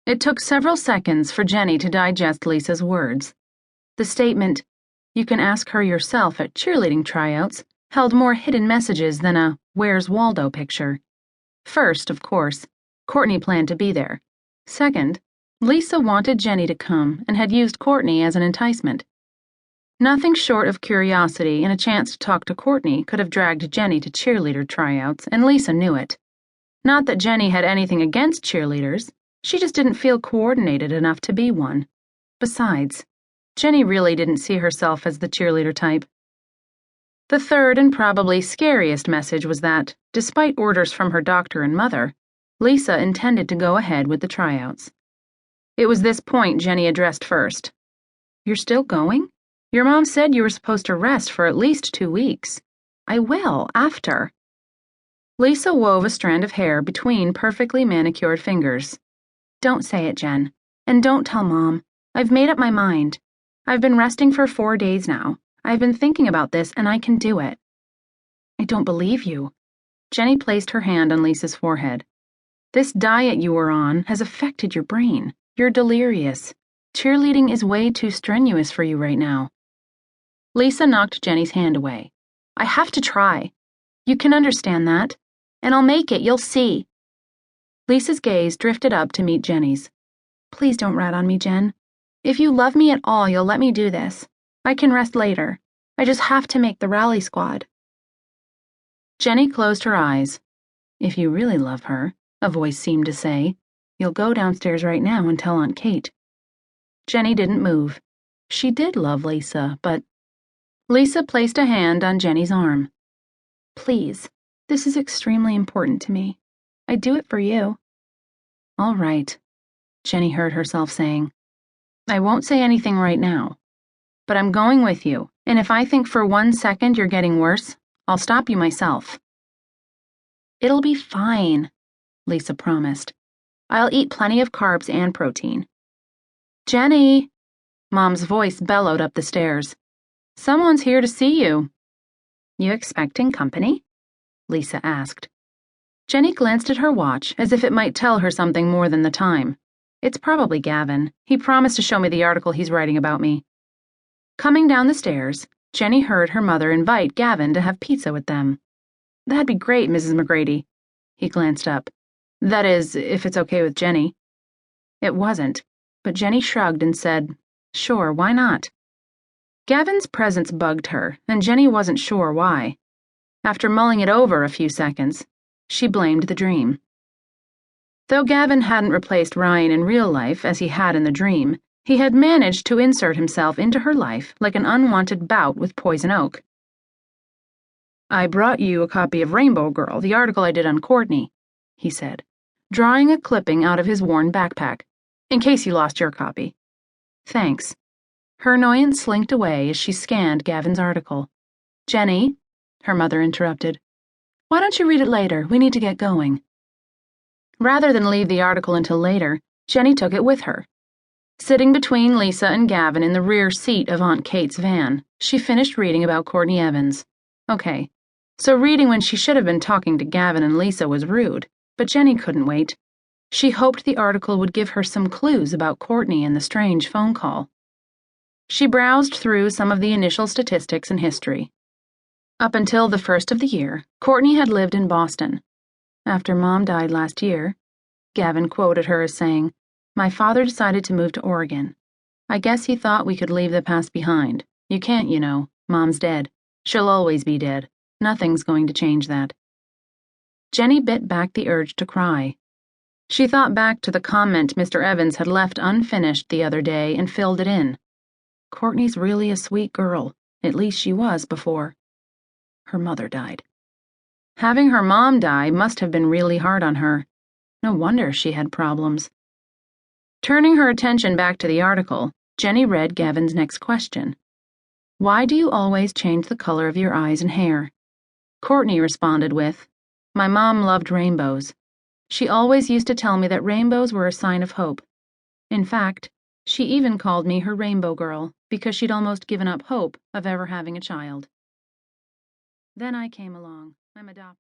It took several seconds for Jennie to digest Lisa's words. The statement, "You can ask her yourself at cheerleading tryouts," held more hidden messages than a "Where's Waldo" picture. First, of course, Courtney planned to be there. Second, Lisa wanted Jennie to come and had used Courtney as an enticement. Nothing short of curiosity and a chance to talk to Courtney could have dragged Jennie to cheerleader tryouts, and Lisa knew it. Not that Jennie had anything against cheerleaders, she just didn't feel coordinated enough to be one. Besides, Jennie really didn't see herself as the cheerleader type. The third and probably scariest message was that, despite orders from her doctor and mother, Lisa intended to go ahead with the tryouts. It was this point Jennie addressed first. "You're still going? Your mom said you were supposed to rest for at least 2 weeks. I will, after." Lisa wove a strand of hair between perfectly manicured fingers. "Don't say it, Jen. And don't tell Mom. I've made up my mind. I've been resting for 4 days now. I've been thinking about this, and I can do it." "I don't believe you." Jennie placed her hand on Lisa's forehead. "This diet you were on has affected your brain. You're delirious. Cheerleading is way too strenuous for you right now." Lisa knocked Jennie's hand away. "I have to try. You can understand that. And I'll make it, you'll see." Lisa's gaze drifted up to meet Jennie's. "Please don't rat on me, Jen. If you love me at all, you'll let me do this. I can rest later. I just have to make the rally squad." Jennie closed her eyes. "If you really love her," a voice seemed to say, "you'll go downstairs right now and tell Aunt Kate." Jennie didn't move. She did love Lisa, but... Lisa placed a hand on Jennie's arm. "Please, this is extremely important to me. I'd do it for you." "All right," Jennie heard herself saying. "I won't say anything right now. But I'm going with you, and if I think for 1 second you're getting worse, I'll stop you myself." "It'll be fine," Lisa promised. "I'll eat plenty of carbs and protein." "Jennie!" Mom's voice bellowed up the stairs. "Someone's here to see you." "You expecting company?" Lisa asked. Jennie glanced at her watch as if it might tell her something more than the time. "It's probably Gavin. He promised to show me the article he's writing about me." Coming down the stairs, Jennie heard her mother invite Gavin to have pizza with them. "That'd be great, Mrs. McGrady." He glanced up. "That is, if it's okay with Jennie." It wasn't, but Jennie shrugged and said, "Sure, why not?" Gavin's presence bugged her, and Jennie wasn't sure why. After mulling it over a few seconds, she blamed the dream. Though Gavin hadn't replaced Ryan in real life as he had in the dream, he had managed to insert himself into her life like an unwanted bout with poison oak. "I brought you a copy of Rainbow Girl, the article I did on Courtney," he said, drawing a clipping out of his worn backpack, "in case you lost your copy." "Thanks." Her annoyance slinked away as she scanned Gavin's article. "Jennie," her mother interrupted, "why don't you read it later? We need to get going." Rather than leave the article until later, Jennie took it with her. Sitting between Lisa and Gavin in the rear seat of Aunt Kate's van, she finished reading about Courtney Evans. Okay, so reading when she should have been talking to Gavin and Lisa was rude, but Jennie couldn't wait. She hoped the article would give her some clues about Courtney and the strange phone call. She browsed through some of the initial statistics and history. Up until the first of the year, Courtney had lived in Boston. After Mom died last year, Gavin quoted her as saying, "My father decided to move to Oregon. I guess he thought we could leave the past behind. You can't, you know. Mom's dead. She'll always be dead. Nothing's going to change that." Jennie bit back the urge to cry. She thought back to the comment Mr. Evans had left unfinished the other day and filled it in. Courtney's really a sweet girl. At least she was before her mother died. Having her mom die must have been really hard on her. No wonder she had problems. Turning her attention back to the article, Jennie read Gavin's next question. "Why do you always change the color of your eyes and hair?" Courtney responded with, "My mom loved rainbows. She always used to tell me that rainbows were a sign of hope. In fact, she even called me her Rainbow Girl because she'd almost given up hope of ever having a child. Then I came along. I'm adopted."